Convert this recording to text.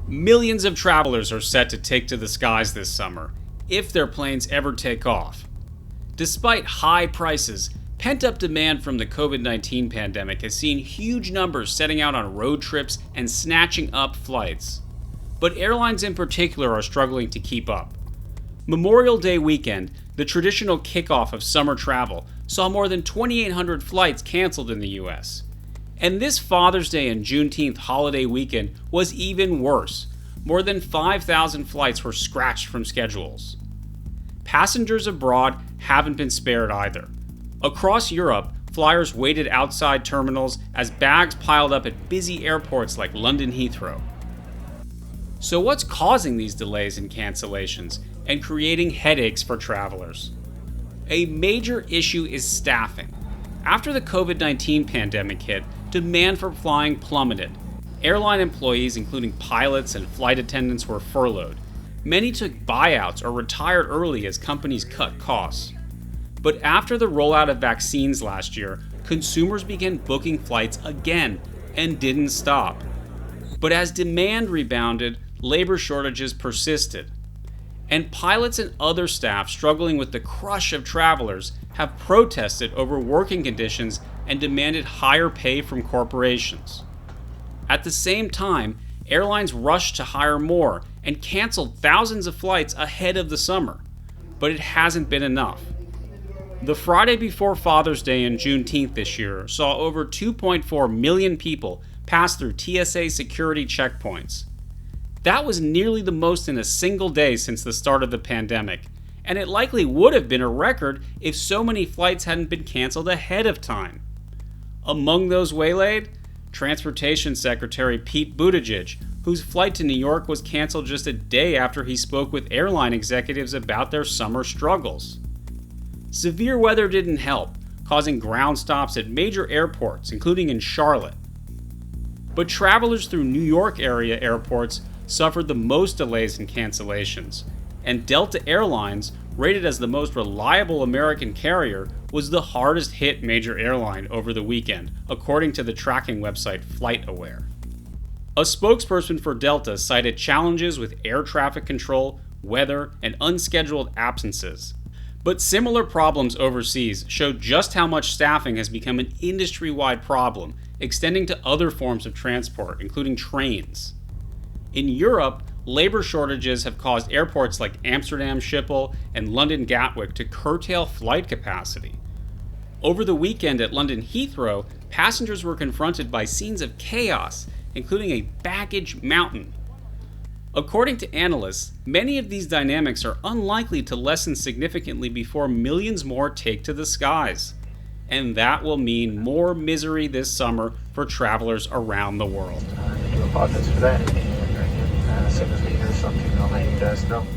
Millions of travelers are set to take to the skies this summer, if their planes ever take off. Despite high prices, pent-up demand from the COVID-19 pandemic has seen huge numbers setting out on road trips and snatching up flights. But airlines in particular are struggling to keep up. Memorial Day weekend, the traditional kickoff of summer travel, saw more than 2,800 flights canceled in the US. And this Father's Day and Juneteenth holiday weekend was even worse. More than 5,000 flights were scratched from schedules. Passengers abroad haven't been spared either. Across Europe, flyers waited outside terminals as bags piled up at busy airports like London Heathrow. So what's causing these delays and cancellations and creating headaches for travelers? A major issue is staffing. After the COVID-19 pandemic hit, demand for flying plummeted. Airline employees, including pilots and flight attendants, were furloughed. Many took buyouts or retired early as companies cut costs. But after the rollout of vaccines last year, consumers began booking flights again and didn't stop. But as demand rebounded, labor shortages persisted. And pilots and other staff struggling with the crush of travelers have protested over working conditions and demanded higher pay from corporations. At the same time, airlines rushed to hire more and canceled thousands of flights ahead of the summer. But it hasn't been enough. The Friday before Father's Day and Juneteenth this year saw over 2.4 million people pass through TSA security checkpoints. That was nearly the most in a single day since the start of the pandemic, and it likely would have been a record if so many flights hadn't been canceled ahead of time. Among those waylaid, Transportation Secretary Pete Buttigieg, whose flight to New York was canceled just a day after he spoke with airline executives about their summer struggles. Severe weather didn't help, causing ground stops at major airports, including in Charlotte. But travelers through New York area airports suffered the most delays and cancellations, and Delta Airlines, rated as the most reliable American carrier, was the hardest hit major airline over the weekend, according to the tracking website FlightAware. A spokesperson for Delta cited challenges with air traffic control, weather, and unscheduled absences. But similar problems overseas show just how much staffing has become an industry-wide problem, extending to other forms of transport, including trains. In Europe, labor shortages have caused airports like Amsterdam Schiphol and London Gatwick to curtail flight capacity. Over the weekend at London Heathrow, passengers were confronted by scenes of chaos, including a baggage mountain. According to analysts, many of these dynamics are unlikely to lessen significantly before millions more take to the skies. And that will mean more misery this summer for travelers around the world. I do apologize for that. As soon as we hear something, I'll let you guys know.